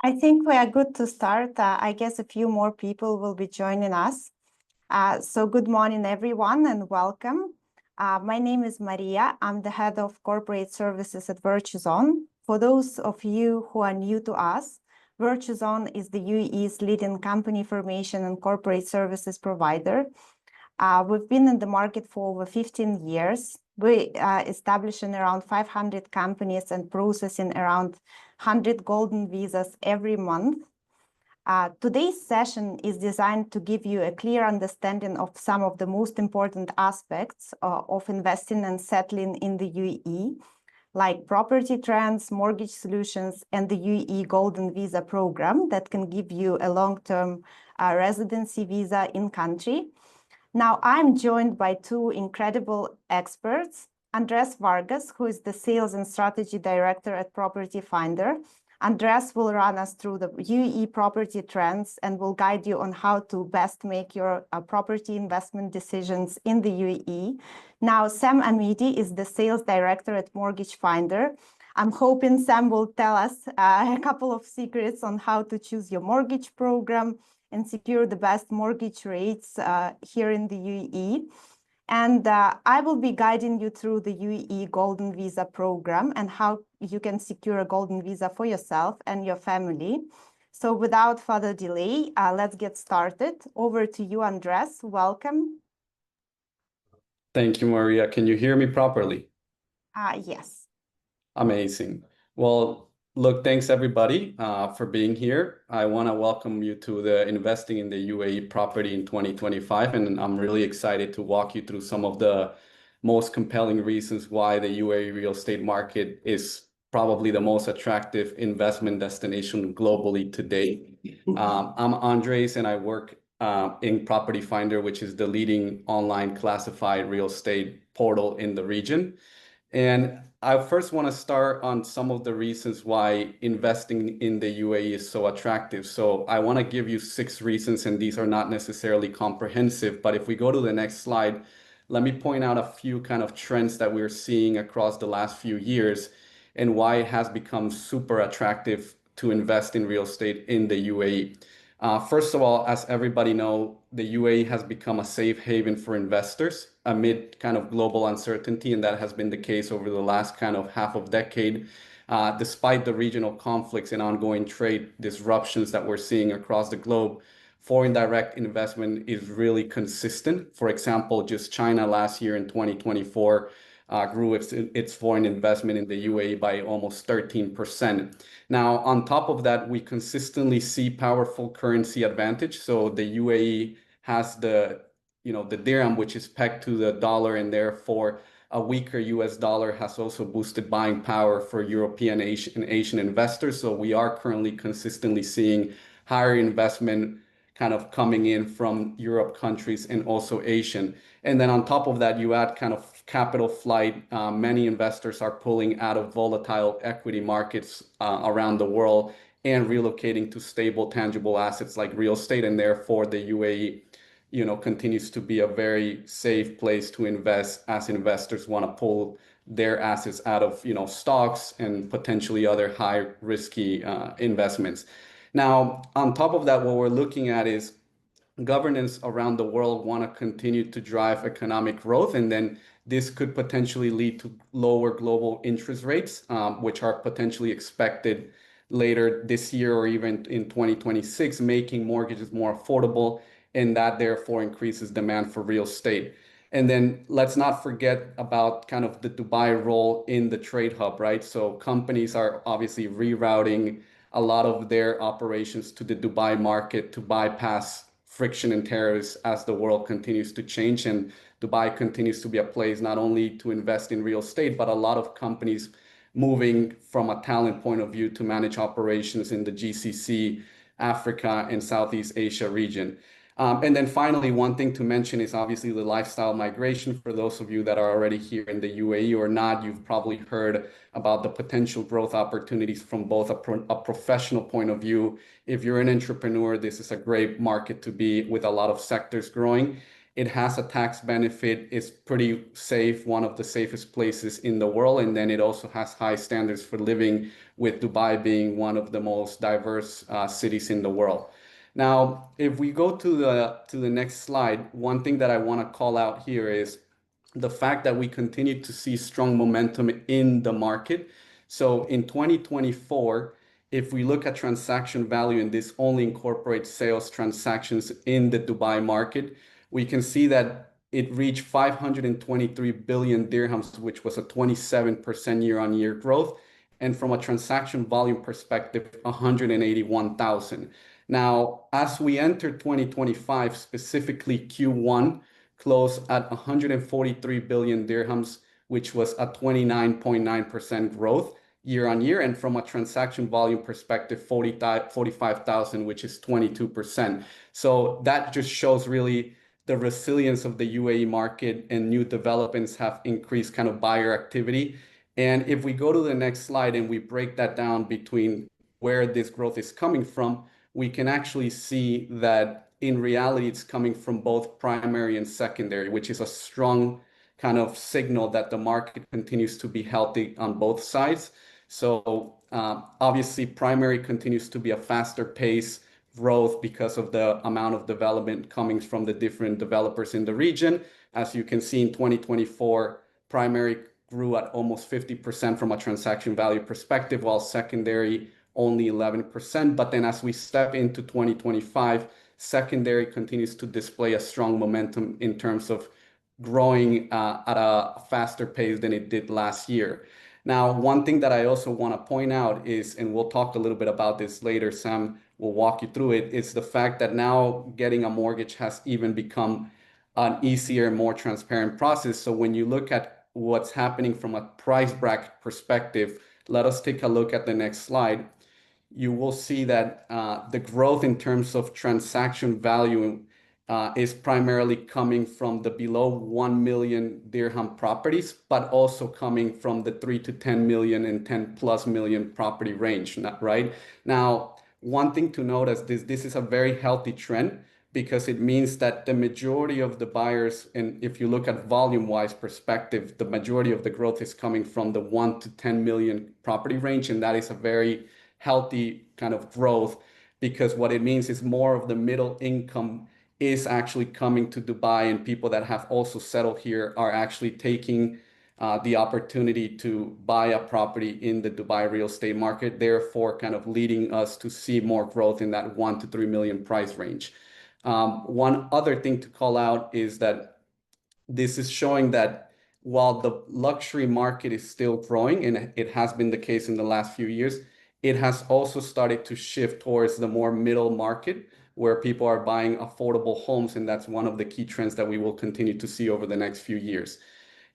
I think we are good to start. I guess a few more people will be joining us. So good morning, everyone, and welcome. My name is Maria. I'm the head of corporate services at VirtuZone. For those of you who are new to us, VirtuZone is the UAE's leading company formation and corporate services provider. We've been in the market for over 15 years. We establishing around 500 companies and processing around 100 golden visas every month. Today's session is designed to give you a clear understanding of some of the most important aspects of investing and settling in the UAE, like property trends, mortgage solutions, and the UAE Golden Visa program that can give you a long-term residency visa in country. Now, I'm joined by two incredible experts, Andres Vargas, who is the Sales and Strategy Director at Property Finder. Andres will run us through the UAE property trends and will guide you on how to best make your property investment decisions in the UAE. Now, Sam Amidi is the Sales Director at Mortgage Finder. I'm hoping Sam will tell us a couple of secrets on how to choose your mortgage program and secure the best mortgage rates here in the UAE. And I will be guiding you through the UAE Golden Visa program and how you can secure a Golden Visa for yourself and your family. So without further delay, let's get started. Over to you, Andres. Welcome. Thank you, Maria. Can you hear me properly? Yes. Amazing. Well, look, thanks everybody for being here. I want to welcome you to the Investing in the UAE Property in 2025, and I'm really excited to walk you through some of the most compelling reasons why the UAE real estate market is probably the most attractive investment destination globally today. I'm Andres, and I work in Property Finder, which is the leading online classified real estate portal in the region. And I first want to start on some of the reasons why investing in the UAE is so attractive. So I want to give you 6 reasons, and these are not necessarily comprehensive. But if we go to the next slide, let me point out a few kind of trends that we're seeing across the last few years and why it has become super attractive to invest in real estate in the UAE. First of all, as everybody knows, the UAE has become a safe haven for investors amid kind of global uncertainty, and that has been the case over the last kind of half of decade. Despite the regional conflicts and ongoing trade disruptions that we're seeing across the globe, foreign direct investment is really consistent. For example, just China last year in 2024 grew its foreign investment in the UAE by almost 13%. Now, on top of that, we consistently see powerful currency advantage. So the UAE has the dirham, which is pegged to the dollar, and therefore a weaker US dollar has also boosted buying power for European and Asian investors. So we are currently consistently seeing higher investment kind of coming in from Europe countries and also Asian. And then on top of that, you add kind of capital flight. Many investors are pulling out of volatile equity markets around the world and relocating to stable, tangible assets like real estate. And therefore, the UAE, continues to be a very safe place to invest as investors want to pull their assets out of, stocks and potentially other high risky investments. Now, on top of that, what we're looking at is governments around the world want to continue to drive economic growth, and then this could potentially lead to lower global interest rates, which are potentially expected later this year or even in 2026, making mortgages more affordable, and that therefore increases demand for real estate. And then let's not forget about kind of the Dubai role in the trade hub, right? So companies are obviously rerouting a lot of their operations to the Dubai market to bypass friction and tariffs as the world continues to change. And Dubai continues to be a place not only to invest in real estate, but a lot of companies moving from a talent point of view to manage operations in the GCC, Africa, and Southeast Asia region. And then finally, one thing to mention is obviously the lifestyle migration. For those of you that are already here in the UAE or not, you've probably heard about the potential growth opportunities from both a professional point of view. If you're an entrepreneur, this is a great market to be with a lot of sectors growing. It has a tax benefit. It's pretty safe, one of the safest places in the world. And then it also has high standards for living, with Dubai being one of the most diverse cities in the world. Now, if we go to the next slide, one thing that I want to call out here is the fact that we continue to see strong momentum in the market. So in 2024, if we look at transaction value, and this only incorporates sales transactions in the Dubai market, we can see that it reached 523 billion dirhams, which was a 27% year-on-year growth. And from a transaction volume perspective, 181,000. Now, as we enter 2025, specifically Q1, closed at 143 billion dirhams, which was a 29.9% growth year on year. And from a transaction volume perspective, 45,000, which is 22%. So that just shows really the resilience of the UAE market, and new developments have increased kind of buyer activity. And if we go to the next slide and we break that down between where this growth is coming from, we can actually see that in reality, it's coming from both primary and secondary, which is a strong kind of signal that the market continues to be healthy on both sides. So obviously, primary continues to be a faster pace growth because of the amount of development coming from the different developers in the region. As you can see in 2024, primary grew at almost 50% from a transaction value perspective, while secondary only 11%. But then as we step into 2025, secondary continues to display a strong momentum in terms of growing at a faster pace than it did last year. Now, one thing that I also want to point out is, and we'll talk a little bit about this later, Sam will walk you through it, is the fact that now getting a mortgage has even become an easier, more transparent process. So when you look at what's happening from a price bracket perspective, let us take a look at the next slide. You will see that the growth in terms of transaction value is primarily coming from the below 1 million dirham properties, but also coming from the 3 to 10 million and 10 plus million property range, right? Now, one thing to note is this is a very healthy trend, because it means that the majority of the buyers, and if you look at volume-wise perspective, the majority of the growth is coming from the 1 to 10 million property range, and that is a very healthy kind of growth, because what it means is more of the middle income is actually coming to Dubai, and people that have also settled here are actually taking the opportunity to buy a property in the Dubai real estate market, therefore kind of leading us to see more growth in that 1 to 3 million price range. One other thing to call out is that this is showing that while the luxury market is still growing, and it has been the case in the last few years, it has also started to shift towards the more middle market, where people are buying affordable homes. And that's one of the key trends that we will continue to see over the next few years.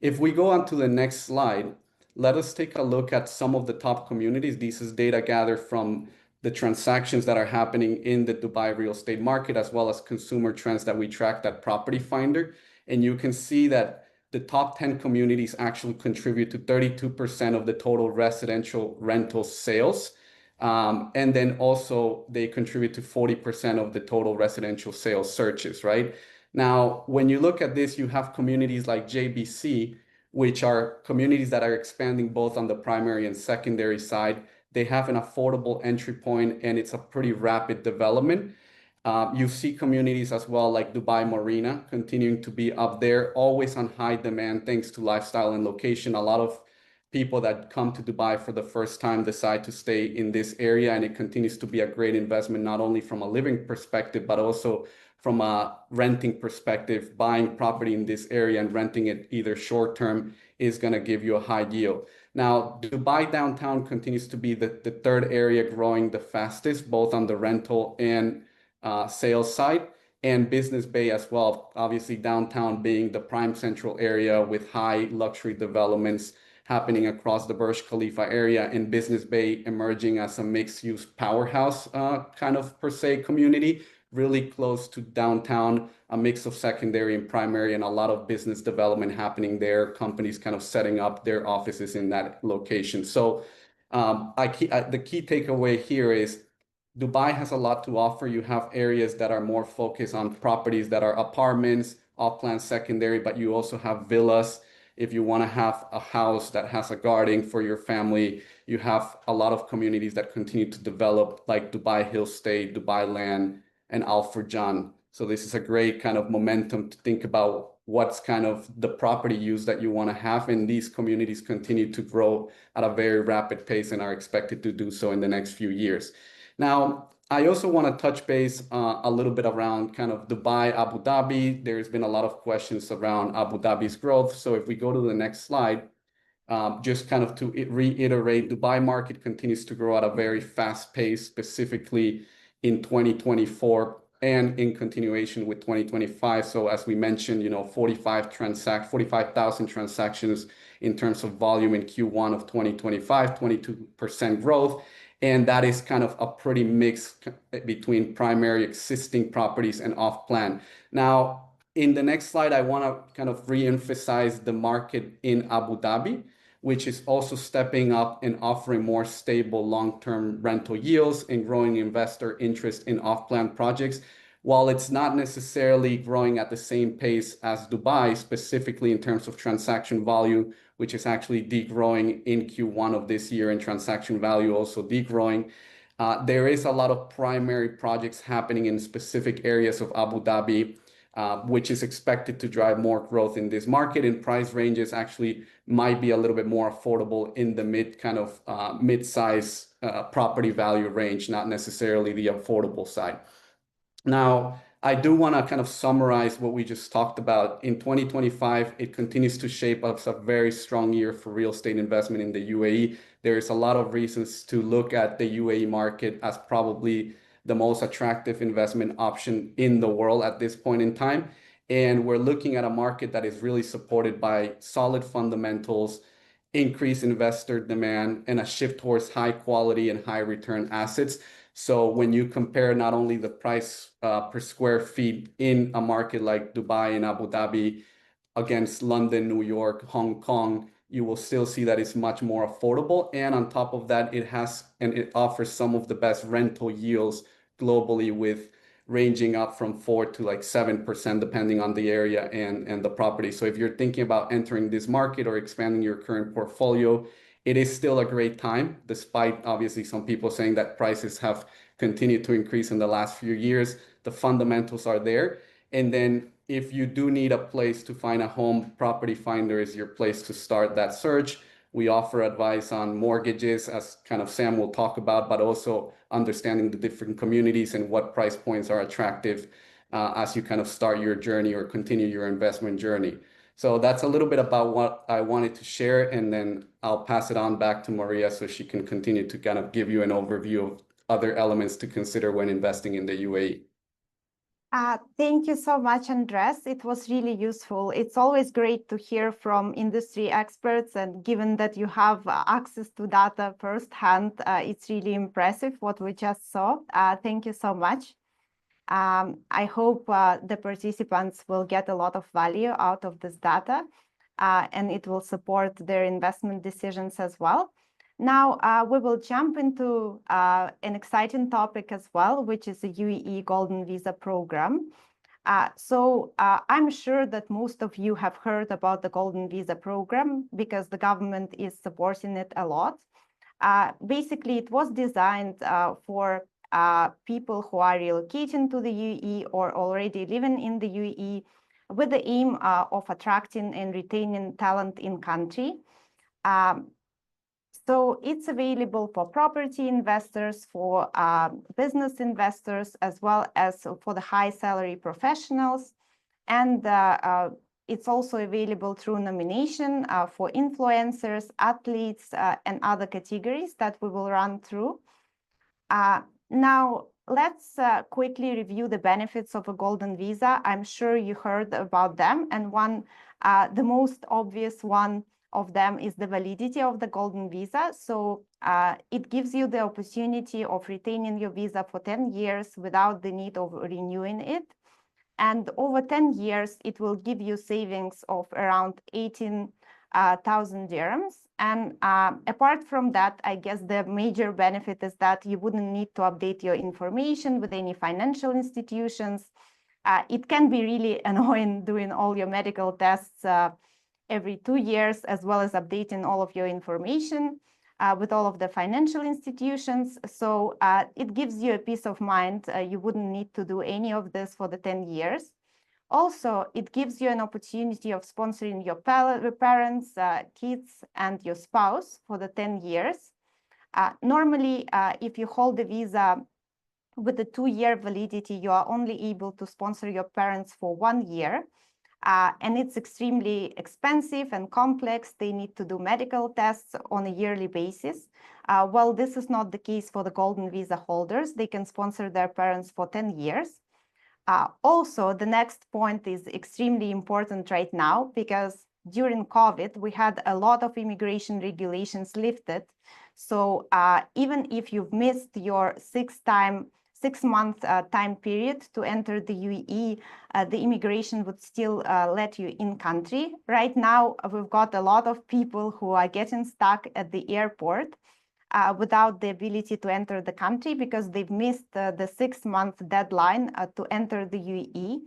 If we go on to the next slide, let us take a look at some of the top communities. This is data gathered from the transactions that are happening in the Dubai real estate market, as well as consumer trends that we tracked at Property Finder. And you can see that the top 10 communities actually contribute to 32% of the total residential rental sales. And then also they contribute to 40% of the total residential sales searches, right? Now, when you look at this, you have communities like JBC, which are communities that are expanding both on the primary and secondary side. They have an affordable entry point, and it's a pretty rapid development. You see communities as well like Dubai Marina continuing to be up there, always on high demand thanks to lifestyle and location. A lot of people that come to Dubai for the first time decide to stay in this area, and it continues to be a great investment, not only from a living perspective, but also from a renting perspective. Buying property in this area and renting it either short term is going to give you a high yield. Now, Dubai downtown continues to be the third area growing the fastest, both on the rental and sales side, and Business Bay as well. Obviously, downtown being the prime central area with high luxury developments happening across the Burj Khalifa area, and Business Bay emerging as a mixed-use powerhouse kind of per se community, really close to downtown, a mix of secondary and primary, and a lot of business development happening there, companies kind of setting up their offices in that location. So the key takeaway here is Dubai has a lot to offer. You have areas that are more focused on properties that are apartments, off-plan secondary, but you also have villas. If you want to have a house that has a garden for your family, you have a lot of communities that continue to develop, like Dubai Hill State, Dubai Land, and Al Furjan. So this is a great kind of momentum to think about what's kind of the property use that you want to have. And these communities continue to grow at a very rapid pace and are expected to do so in the next few years. Now, I also want to touch base a little bit around kind of Dubai, Abu Dhabi. There's been a lot of questions around Abu Dhabi's growth. So if we go to the next slide, just kind of to reiterate, Dubai market continues to grow at a very fast pace, specifically in 2024 and in continuation with 2025. So as we mentioned, 45,000 transactions in terms of volume in Q1 of 2025, 22% growth. And that is kind of a pretty mix between primary existing properties and off-plan. Now, in the next slide, I want to kind of re-emphasize the market in Abu Dhabi, which is also stepping up and offering more stable long-term rental yields and growing investor interest in off-plan projects. While it's not necessarily growing at the same pace as Dubai, specifically in terms of transaction volume, which is actually degrowing in Q1 of this year, and transaction value also degrowing. There is a lot of primary projects happening in specific areas of Abu Dhabi, which is expected to drive more growth in this market, and price ranges actually might be a little bit more affordable in the mid-size property value range, not necessarily the affordable side. Now, I do want to kind of summarize what we just talked about. In 2025, it continues to shape up a very strong year for real estate investment in the UAE. There's a lot of reasons to look at the UAE market as probably the most attractive investment option in the world at this point in time. And we're looking at a market that is really supported by solid fundamentals, increased investor demand, and a shift towards high quality and high return assets. So when you compare not only the price per square feet in a market like Dubai and Abu Dhabi against London, New York, Hong Kong, you will still see that it's much more affordable. And on top of that, it offers some of the best rental yields globally, with ranging up from 4 to like 7%, depending on the area and the property. So if you're thinking about entering this market or expanding your current portfolio, it is still a great time, despite obviously some people saying that prices have continued to increase in the last few years. The fundamentals are there. And then if you do need a place to find a home, Property Finder is your place to start that search. We offer advice on mortgages, as kind of Sam will talk about, but also understanding the different communities and what price points are attractive as you kind of start your journey or continue your investment journey. So that's a little bit about what I wanted to share, and then I'll pass it on back to Maria so she can continue to kind of give you an overview of other elements to consider when investing in the UAE. Thank you so much, Andres. It was really useful. It's always great to hear from industry experts, and given that you have access to data firsthand, it's really impressive what we just saw. Thank you so much. I hope the participants will get a lot of value out of this data, and it will support their investment decisions as well. Now, we will jump into an exciting topic as well, which is the UAE Golden Visa program. I'm sure that most of you have heard about the Golden Visa program because the government is supporting it a lot. Basically, it was designed for people who are relocating to the UAE or already living in the UAE, with the aim of attracting and retaining talent in country. So it's available for property investors, for business investors, as well as for the high salary professionals. And it's also available through nomination for influencers, athletes, and other categories that we will run through. Now, let's quickly review the benefits of a golden visa. I'm sure you heard about them. And the most obvious one of them is the validity of the golden visa. So it gives you the opportunity of retaining your visa for 10 years without the need of renewing it. And over 10 years, it will give you savings of around 18,000 dirhams. And apart from that, I guess the major benefit is that you wouldn't need to update your information with any financial institutions. It can be really annoying doing all your medical tests every 2 years, as well as updating all of your information with all of the financial institutions. So it gives you a peace of mind. You wouldn't need to do any of this for the 10 years. Also, it gives you an opportunity of sponsoring your parents, kids, and your spouse for the 10 years. Normally, if you hold a visa with a 2-year validity, you are only able to sponsor your parents for 1 year. And it's extremely expensive and complex. They need to do medical tests on a yearly basis. Well, this is not the case for the golden visa holders. They can sponsor their parents for 10 years. Also, the next point is extremely important right now, because during COVID, we had a lot of immigration regulations lifted. So even if you've missed your 6-month time period to enter the UAE, the immigration would still let you in country. Right now, we've got a lot of people who are getting stuck at the airport without the ability to enter the country because they've missed the 6-month deadline to enter the UAE.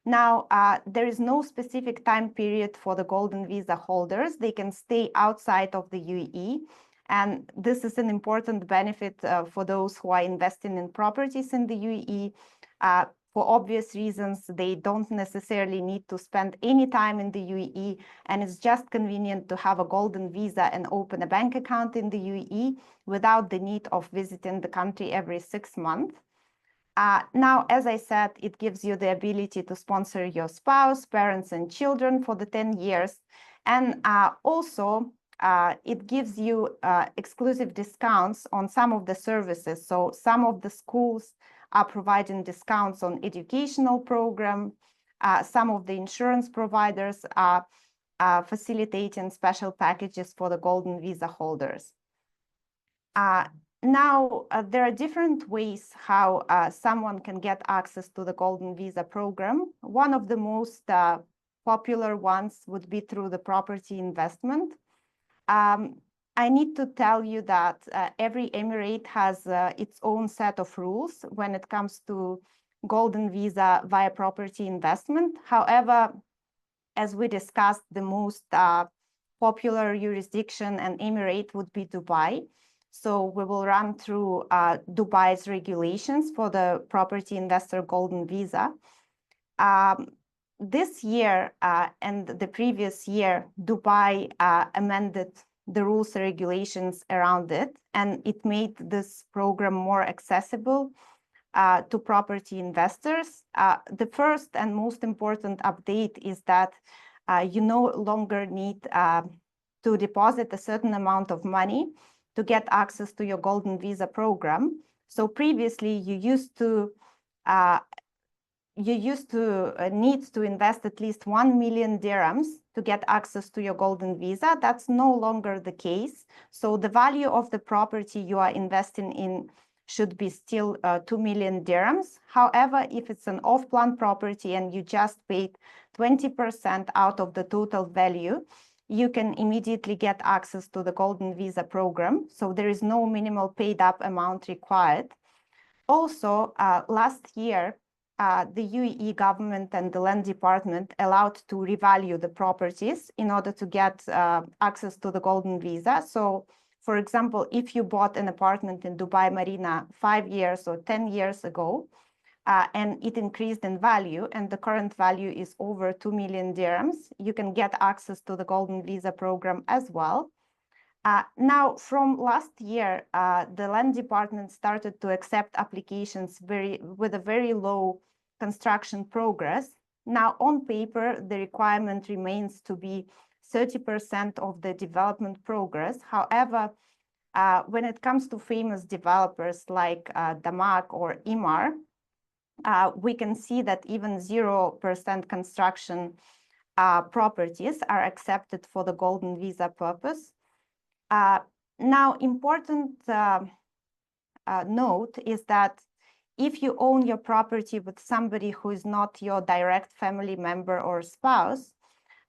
Now, there is no specific time period for the golden visa holders. They can stay outside of the UAE. And this is an important benefit for those who are investing in properties in the UAE. For obvious reasons, they don't necessarily need to spend any time in the UAE, and it's just convenient to have a golden visa and open a bank account in the UAE without the need of visiting the country every 6 months. Now, as I said, it gives you the ability to sponsor your spouse, parents, and children for the 10 years. And also, it gives you exclusive discounts on some of the services. So some of the schools are providing discounts on educational program. Some of the insurance providers are facilitating special packages for the golden visa holders. Now, there are different ways how someone can get access to the golden visa program. One of the most popular ones would be through the property investment. I need to tell you that every emirate has its own set of rules when it comes to golden visa via property investment. However, as we discussed, the most popular jurisdiction and emirate would be Dubai. So we will run through Dubai's regulations for the property investor golden visa. This year and the previous year, Dubai amended the rules and regulations around it, and it made this program more accessible to property investors. The first and most important update is that you no longer need to deposit a certain amount of money to get access to your golden visa program. So previously, you used to need to invest at least 1 million dirhams to get access to your golden visa. That's no longer the case. So the value of the property you are investing in should be still 2 million dirhams. However, if it's an off-plan property and you just paid 20% out of the total value, you can immediately get access to the golden visa program. So there is no minimal paid up amount required. Also, last year, the UAE government and the land department allowed to revalue the properties in order to get access to the golden visa. So, for example, if you bought an apartment in Dubai Marina 5 years or 10 years ago, and it increased in value, and the current value is over 2 million dirhams, you can get access to the golden visa program as well. Now, from last year, the land department started to accept applications with a very low construction progress. Now, on paper, the requirement remains to be 30% of the development progress. However, when it comes to famous developers like Damak or Imar, we can see that even 0% construction properties are accepted for the golden visa purpose. Now, important note is that if you own your property with somebody who is not your direct family member or spouse,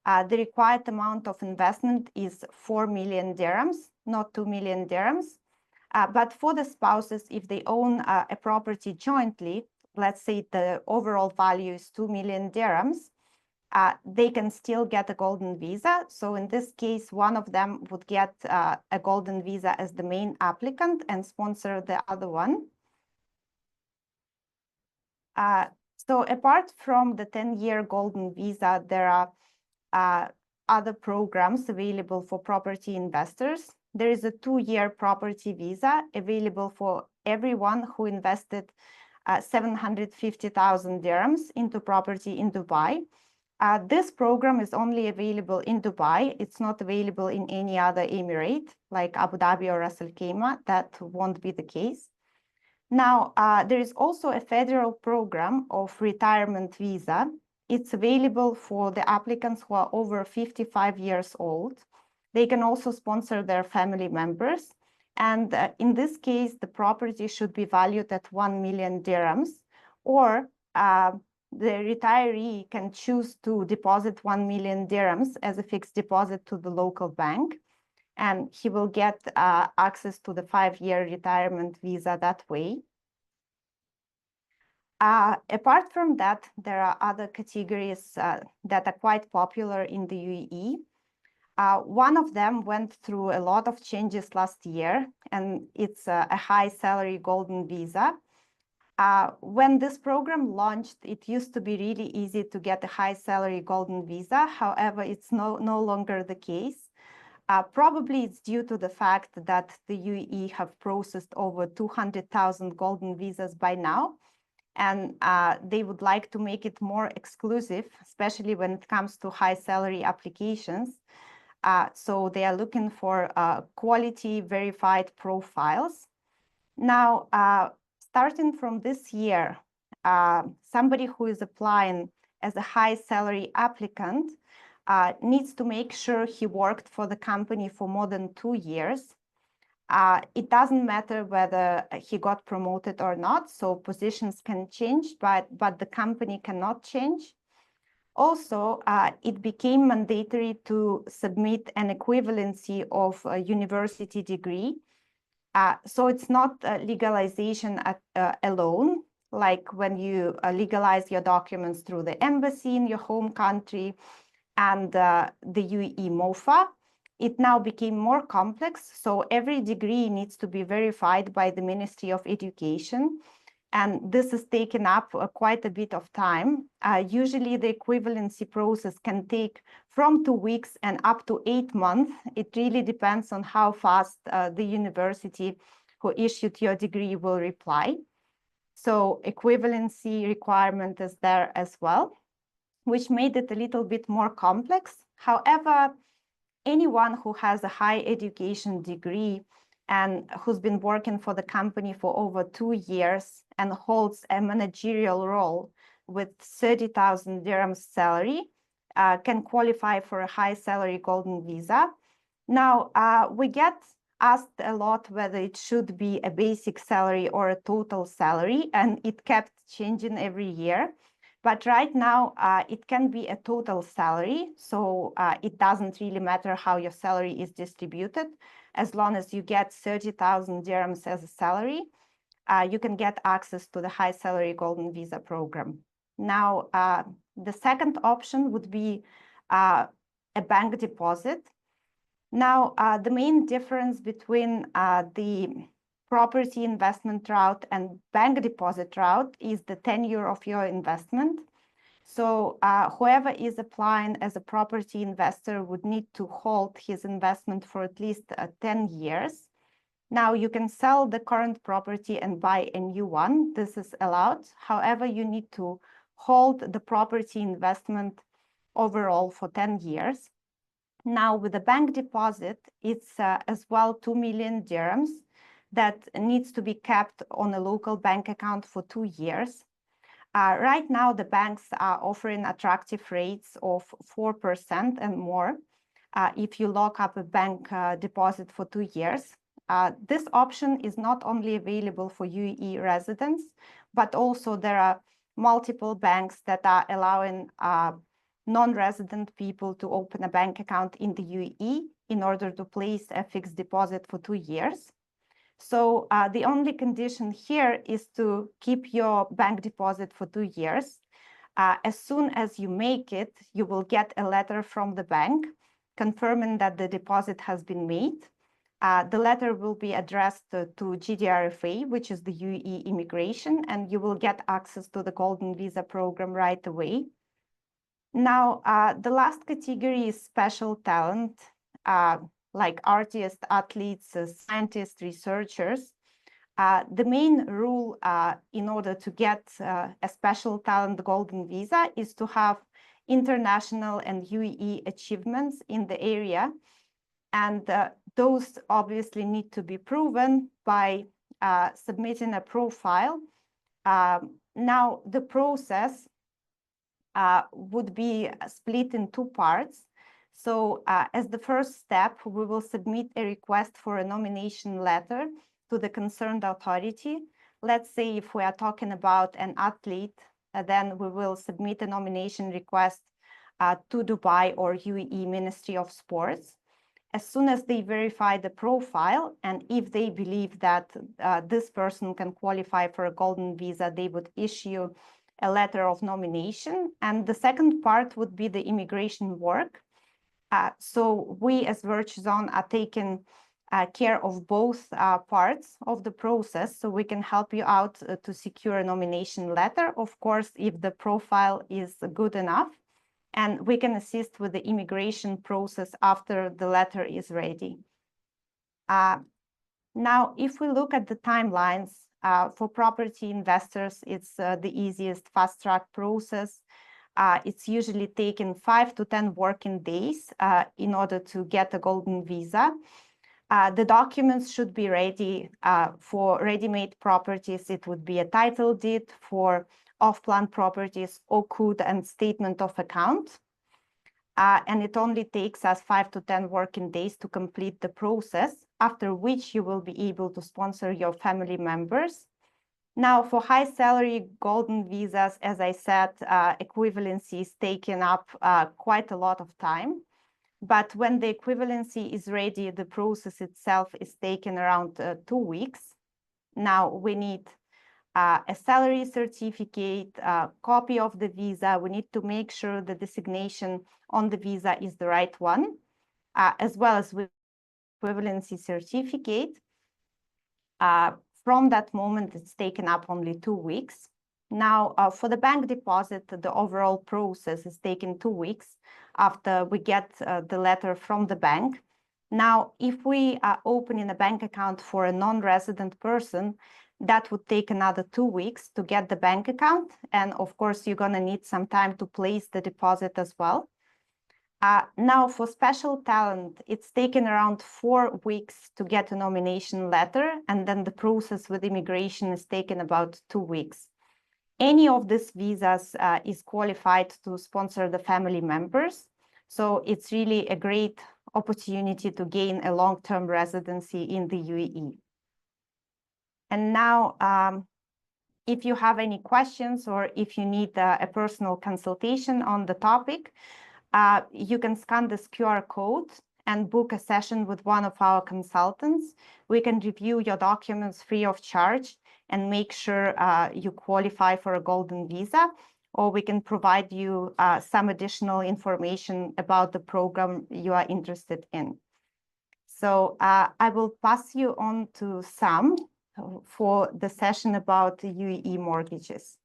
the required amount of investment is 4 million dirhams, not 2 million dirhams. But for the spouses, if they own a property jointly, let's say the overall value is 2 million dirhams, they can still get a golden visa. So in this case, one of them would get a golden visa as the main applicant and sponsor the other one. So apart from the 10-year golden visa, there are other programs available for property investors. There is a 2-year property visa available for everyone who invested 750,000 dirhams into property in Dubai. This program is only available in Dubai. It's not available in any other emirate like Abu Dhabi or Ras Al Khaimah. That won't be the case. Now, there is also a federal program of retirement visa. It's available for the applicants who are over 55 years old. They can also sponsor their family members. And in this case, the property should be valued at 1 million dirhams, or the retiree can choose to deposit 1 million dirhams as a fixed deposit to the local bank, and he will get access to the 5-year retirement visa that way. Apart from that, there are other categories that are quite popular in the UAE. One of them went through a lot of changes last year, and it's a high salary golden visa. When this program launched, it used to be really easy to get a high salary golden visa. However, it's no longer the case. Probably it's due to the fact that the UAE have processed over 200,000 golden visas by now. And they would like to make it more exclusive, especially when it comes to high salary applications. So they are looking for quality verified profiles. Now, starting from this year, somebody who is applying as a high salary applicant needs to make sure he worked for the company for more than 2 years. It doesn't matter whether he got promoted or not, so positions can change, but the company cannot change. Also, it became mandatory to submit an equivalency of a university degree. So it's not legalization alone, like when you legalize your documents through the embassy in your home country and the UAE MOFA. It now became more complex, so every degree needs to be verified by the Ministry of Education. And this has taken up quite a bit of time. Usually the equivalency process can take from 2 weeks and up to 8 months. It really depends on how fast the university who issued your degree will reply. So equivalency requirement is there as well, which made it a little bit more complex. However, anyone who has a high education degree and who's been working for the company for over 2 years and holds a managerial role with 30,000 dirhams salary can qualify for a high salary golden visa. Now, we get asked a lot whether it should be a basic salary or a total salary, and it kept changing every year. But right now, it can be a total salary, so it doesn't really matter how your salary is distributed. As long as you get 30,000 dirhams as a salary, you can get access to the high salary golden visa program. Now, the second option would be a bank deposit. Now, the main difference between the property investment route and bank deposit route is the tenure of your investment. So whoever is applying as a property investor would need to hold his investment for at least 10 years. Now you can sell the current property and buy a new one. This is allowed. However, you need to hold the property investment overall for 10 years. Now with the bank deposit, it's as well 2 million dirhams that needs to be kept on a local bank account for 2 years. Right now, the banks are offering attractive rates of 4% and more if you lock up a bank deposit for 2 years. This option is not only available for UAE residents, but also there are multiple banks that are allowing non-resident people to open a bank account in the UAE in order to place a fixed deposit for 2 years. So the only condition here is to keep your bank deposit for 2 years. As soon as you make it, you will get a letter from the bank confirming that the deposit has been made. The letter will be addressed to GDRFA, which is the UAE immigration, and you will get access to the Golden Visa program right away. Now, the last category is special talent, like artists, athletes, scientists, researchers. The main rule in order to get a special talent golden visa is to have international and UAE achievements in the area. And those obviously need to be proven by submitting a profile. Now, the process would be split in 2 parts. So as the first step, we will submit a request for a nomination letter to the concerned authority. Let's say if we are talking about an athlete, then we will submit a nomination request to Dubai or UAE Ministry of Sports. As soon as they verify the profile, and if they believe that this person can qualify for a golden visa, they would issue a letter of nomination. And the second part would be the immigration work. So we as Virtuzon are taking care of both parts of the process, so we can help you out to secure a nomination letter, of course, if the profile is good enough, and we can assist with the immigration process after the letter is ready. Now, if we look at the timelines, for property investors, it's the easiest fast-track process. It's usually taken 5 to 10 working days in order to get a golden visa. The documents should be ready for ready-made properties. It would be a title deed. For off-plan properties, OCUD and statement of account. And it only takes us 5 to 10 working days to complete the process, after which you will be able to sponsor your family members. Now, for high salary golden visas, as I said, equivalency is taking up quite a lot of time. But when the equivalency is ready, the process itself is taken around 2 weeks. Now, we need a salary certificate, a copy of the visa. We need to make sure the designation on the visa is the right one, as well as with equivalency certificate. From that moment, it's taken up only 2 weeks. Now, for the bank deposit, the overall process is taken 2 weeks after we get the letter from the bank. Now, if we are opening a bank account for a non-resident person, that would take another 2 weeks to get the bank account. And of course, you're going to need some time to place the deposit as well. Now, for special talent, it's taken around 4 weeks to get a nomination letter, and then the process with immigration is taken about 2 weeks. Any of these visas is qualified to sponsor the family members. So it's really a great opportunity to gain a long-term residency in the UAE. And now, if you have any questions or if you need a personal consultation on the topic, you can scan this QR code and book a session with one of our consultants. We can review your documents free of charge and make sure you qualify for a golden visa, or we can provide you some additional information about the program you are interested in. So I will pass you on to Sam for the session about the UAE mortgages.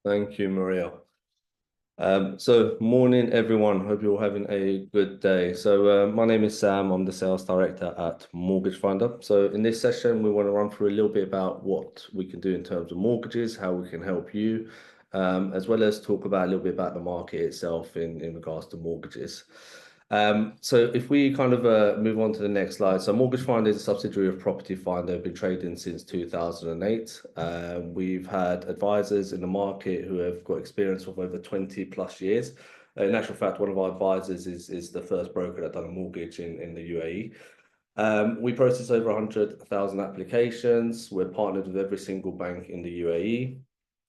Thank you, Maria. So morning, everyone. Hope you're all having a good day. So my name is Sam. I'm the sales director at Mortgage Finder. So in this session, we want to run through a little bit about what we can do in terms of mortgages, how we can help you, as well as talk about a little bit about the market itself in regards to mortgages. So if we kind of move on to the next slide. So Mortgage Finder is a subsidiary of Property Finder. They've been trading since 2008. We've had advisors in the market who have got experience of over 20 plus years. In actual fact, one of our advisors is the first broker that done a mortgage in the UAE. We process over 100,000 applications. We're partnered with every single bank in the UAE.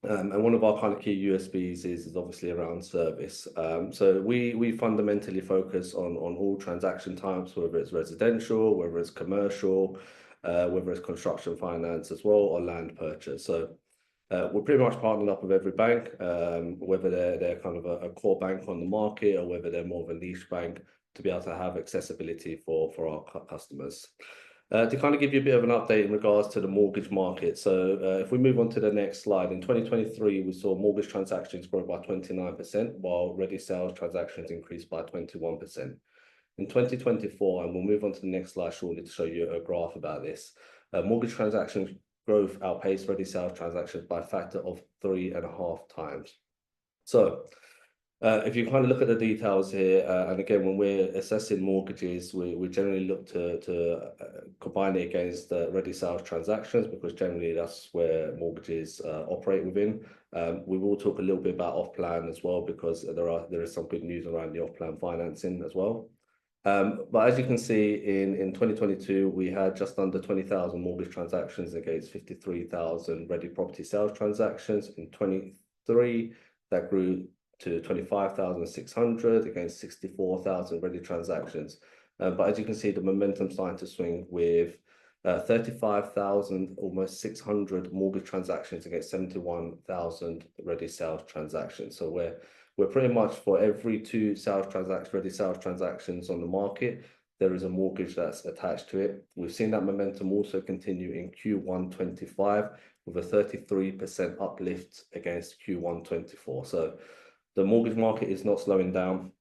And one of our kind of key USPs is obviously around service. So we fundamentally focus on all transaction types, whether it's residential, whether it's commercial, whether it's construction finance as well or land purchase. So we're pretty much partnered up with every bank, whether they're kind of a core bank on the market or whether they're more of a niche bank, to be able to have accessibility for our customers. To kind of give you a bit of an update in regards to the mortgage market. So if we move on to the next slide, in 2023, we saw mortgage transactions grow by 29%, while ready sales transactions increased by 21%. In 2024, and we'll move on to the next slide shortly to show you a graph about this, mortgage transactions growth outpaced ready sales transactions by a factor of 3.5 times. So if you kind of look at the details here, and again, when we're assessing mortgages, we generally look to combine it against ready sales transactions, because generally that's where mortgages operate within. We will talk a little bit about off-plan as well, because there is some good news around the off-plan financing as well. But as you can see, in 2022, we had just under 20,000 mortgage transactions against 53,000 ready property sales transactions. In 23, that grew to 25,600 against 64,000 ready transactions. But as you can see, the momentum starting to swing with 35,000, almost 600 mortgage transactions against 71,000 ready sales transactions. So we're pretty much, for every 2 ready sales transactions on the market, there is a mortgage that's attached to it. We've seen that momentum also continue in Q1 25 with a 33% uplift against Q1 24. So the mortgage market is not slowing down.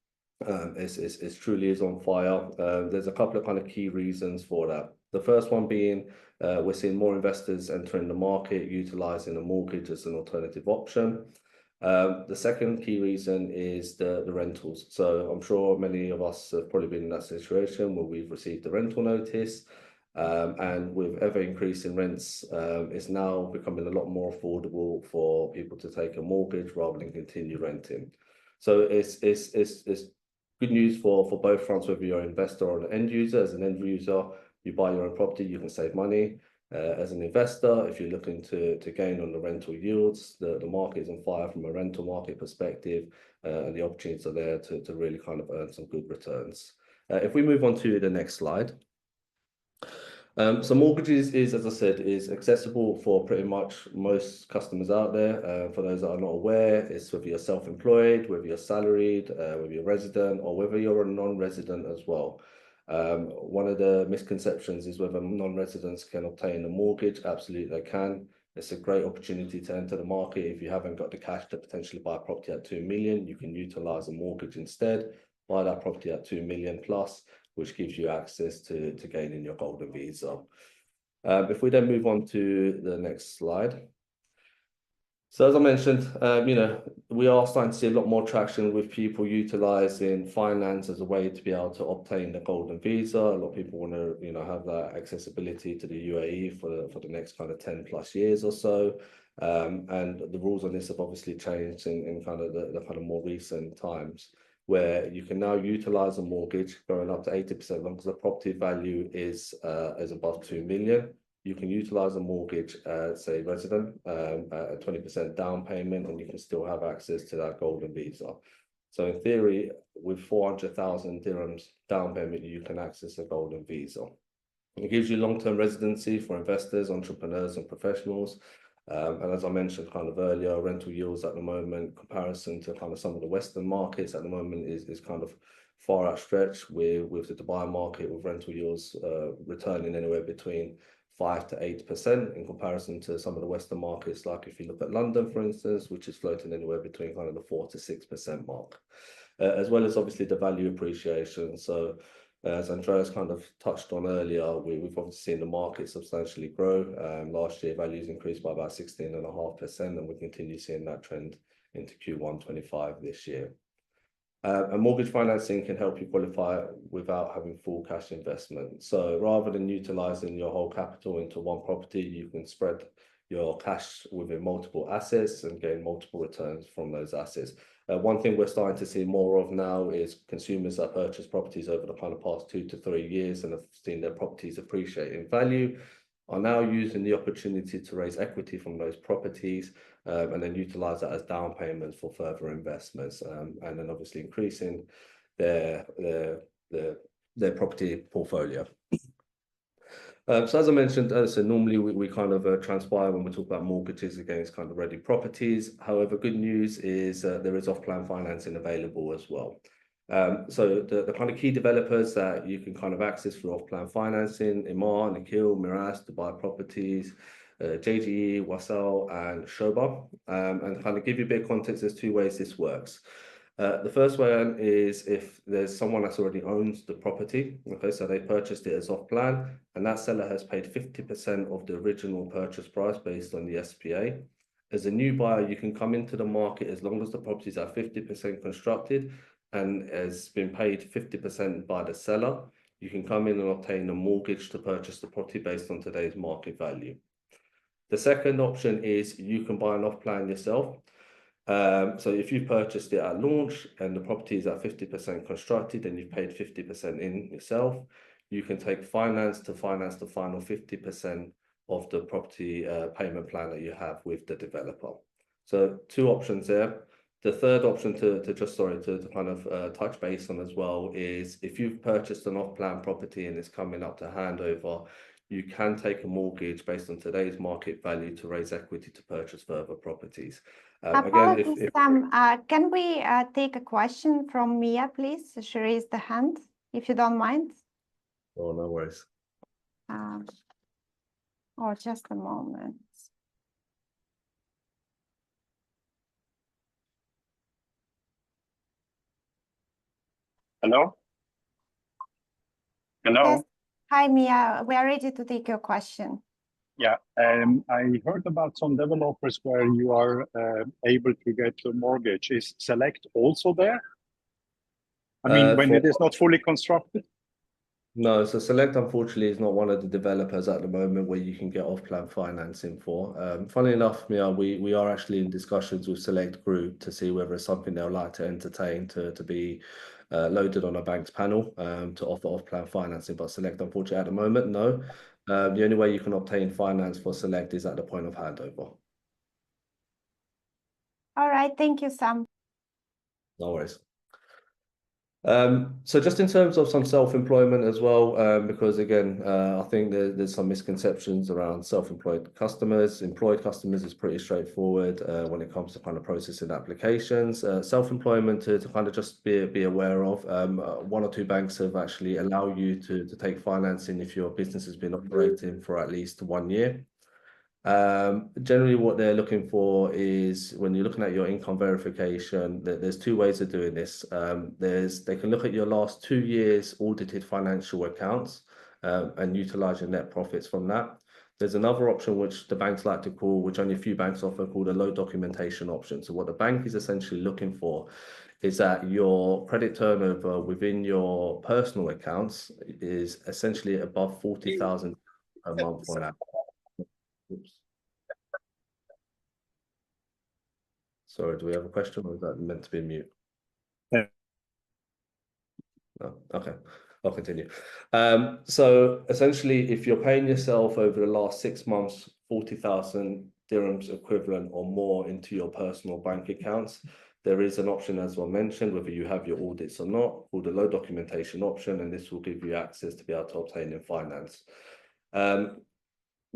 It truly is on fire. There's a couple of kind of key reasons for that. The first one being we're seeing more investors entering the market, utilizing a mortgage as an alternative option. The second key reason is the rentals. So I'm sure many of us have probably been in that situation where we've received a rental notice, and with ever increasing rents, it's now becoming a lot more affordable for people to take a mortgage rather than continue renting. So it's good news for both fronts, whether you're an investor or an end user. As an end user, you buy your own property, you can save money. As an investor, if you're looking to gain on the rental yields, the market is on fire from a rental market perspective, and the opportunities are there to really kind of earn some good returns. If we move on to the next slide. So mortgages is, as I said, is accessible for pretty much most customers out there. For those that are not aware, it's whether you're self-employed, whether you're salaried, whether you're resident, or whether you're a non-resident as well. One of the misconceptions is whether non-residents can obtain a mortgage. Absolutely, they can. It's a great opportunity to enter the market. If you haven't got the cash to potentially buy a property at 2 million, you can utilize a mortgage instead, buy that property at 2 million plus, which gives you access to gaining your golden visa. If we then move on to the next slide. So as I mentioned, we are starting to see a lot more traction with people utilizing finance as a way to be able to obtain the golden visa. A lot of people want to, have that accessibility to the UAE for the next kind of 10 plus years or so. And the rules on this have obviously changed in kind of the kind of more recent times, where you can now utilize a mortgage going up to 80%, as long as the property value is above 2 million. You can utilize a mortgage as a resident at a 20% down payment, and you can still have access to that golden visa. So in theory, with 400,000 dirhams down payment, you can access a golden visa. It gives you long-term residency for investors, entrepreneurs, and professionals. And as I mentioned kind of earlier, rental yields at the moment, comparison to kind of some of the Western markets at the moment is kind of far outstretched with the Dubai market, with rental yields returning anywhere between 5 to 8% in comparison to some of the Western markets. Like if you look at London, for instance, which is floating anywhere between kind of the 4 to 6% mark, as well as obviously the value appreciation. So as Andreas kind of touched on earlier, we've obviously seen the market substantially grow. Last year, values increased by about 16.5%, and we continue seeing that trend into Q1 25 this year. And mortgage financing can help you qualify without having full cash investment. So rather than utilizing your whole capital into one property, you can spread your cash within multiple assets and gain multiple returns from those assets. One thing we're starting to see more of now is consumers that purchase properties over the kind of past 2 to 3 years and have seen their properties appreciate in value, are now using the opportunity to raise equity from those properties and then utilize that as down payments for further investments, and then obviously increasing their property portfolio. So as I mentioned, so normally we kind of transpire when we talk about mortgages against kind of ready properties. However, good news is there is off-plan financing available as well. So the kind of key developers that you can kind of access for off-plan financing: Iman, Nikhil, Miras, Dubai Properties, JGE, Wasal, and Shoba. And kind of give you a bit of context, there's two ways this works. The first one is if there's someone that's already owns the property, okay, so they purchased it as off plan, and that seller has paid 50% of the original purchase price based on the SPA. As a new buyer, you can come into the market as long as the properties are 50% constructed and has been paid 50% by the seller. You can come in and obtain a mortgage to purchase the property based on today's market value. The second option is you can buy an off plan yourself. So if you've purchased it at launch and the property is at 50% constructed and you've paid 50% in yourself, you can take finance to finance the final 50% of the property payment plan that you have with the developer. So two options there. The third option to kind of touch base on as well is if you've purchased an off-plan property and it's coming up to handover, you can take a mortgage based on today's market value to raise equity to purchase further properties. Again, Apologies, Sam. Can we take a question from Mia, please? She raised the hand, if you don't mind. Oh, no worries. Oh, just a moment. Hello? Hello? Yes. Hi, Mia. We are ready to take your question. Yeah, I heard about some developers where you are able to get a mortgage. Is Select also there? I mean, when it is not fully constructed? No, so Select, unfortunately, is not one of the developers at the moment where you can get off-plan financing for. Funnily enough, Mia, we are actually in discussions with Select Group to see whether it's something they'll like to entertain to be loaded on a bank's panel to offer off-plan financing. But Select, unfortunately, at the moment, no. The only way you can obtain finance for Select is at the point of handover. All right, thank you, Sam. No worries. So just in terms of some self-employment as well, because again, I think there's some misconceptions around self-employed customers. Employed customers is pretty straightforward when it comes to kind of processing applications. Self-employment to kind of just be aware of. One or two banks have actually allowed you to take financing if your business has been operating for at least 1 year. Generally what they're looking for is when you're looking at your income verification, there's two ways of doing this. They can look at your last 2 years audited financial accounts and utilize your net profits from that. There's another option which the banks like to call, which only a few banks offer, called a low documentation option. So what the bank is essentially looking for is that your credit turnover within your personal accounts is essentially above 40,000 per month on that. Oops. Sorry, do we have a question or is that meant to be mute? Yeah. No, okay, I'll continue. So essentially, if you're paying yourself over the last 6 months, 40,000 dirhams equivalent or more into your personal bank accounts, there is an option, as I mentioned, whether you have your audits or not, called a low documentation option, and this will give you access to be able to obtain in finance.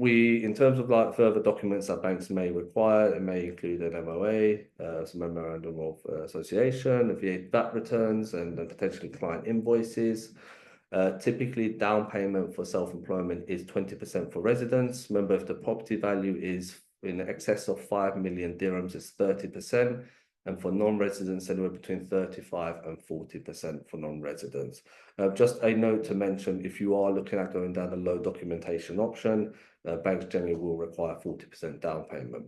In terms of like further documents that banks may require, it may include an MOA, some memorandum of association, VAT returns, and potentially client invoices. Typically, down payment for self-employment is 20% for residents. Remember, if the property value is in excess of 5 million dirhams, it's 30%. And for non-residents, anywhere between 35 and 40% for non-residents. Just a note to mention, if you are looking at going down the low documentation option, banks generally will require 40% down payment.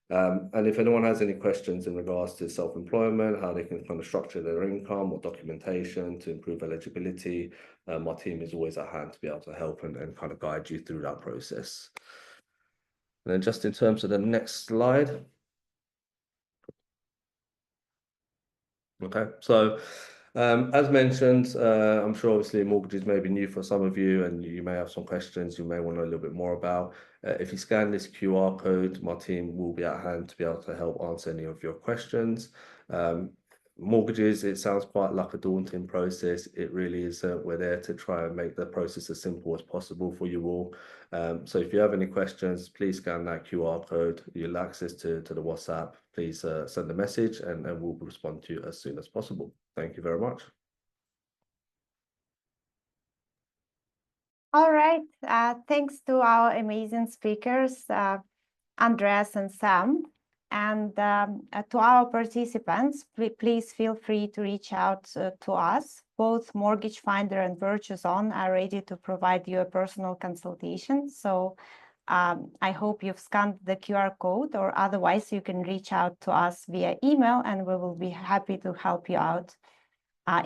And if anyone has any questions in regards to self-employment, how they can kind of structure their income or documentation to improve eligibility, my team is always at hand to be able to help and kind of guide you through that process. And then just in terms of the next slide. Okay, so as mentioned, I'm sure obviously mortgages may be new for some of you and you may have some questions you may want to know a little bit more about. If you scan this QR code, my team will be at hand to be able to help answer any of your questions. mortgages, it sounds quite like a daunting process. It really isn't. We're there to try and make the process as simple as possible for you all. So if you have any questions, please scan that QR code. You'll access to the WhatsApp. Please send a message and we'll respond to you as soon as possible. Thank you very much. All right. Thanks to our amazing speakers, Andreas and Sam. And to our participants, please feel free to reach out to us. Both Mortgage Finder and VirtueZone are ready to provide you a personal consultation. So I hope you've scanned the QR code, or otherwise you can reach out to us via email and we will be happy to help you out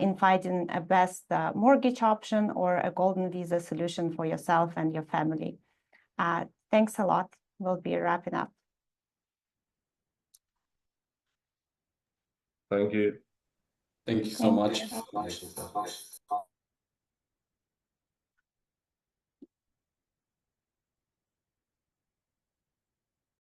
in finding a best mortgage option or a golden visa solution for yourself and your family. Thanks a lot. We'll be wrapping up. Thank you. Thank you so much. Thank you, sir.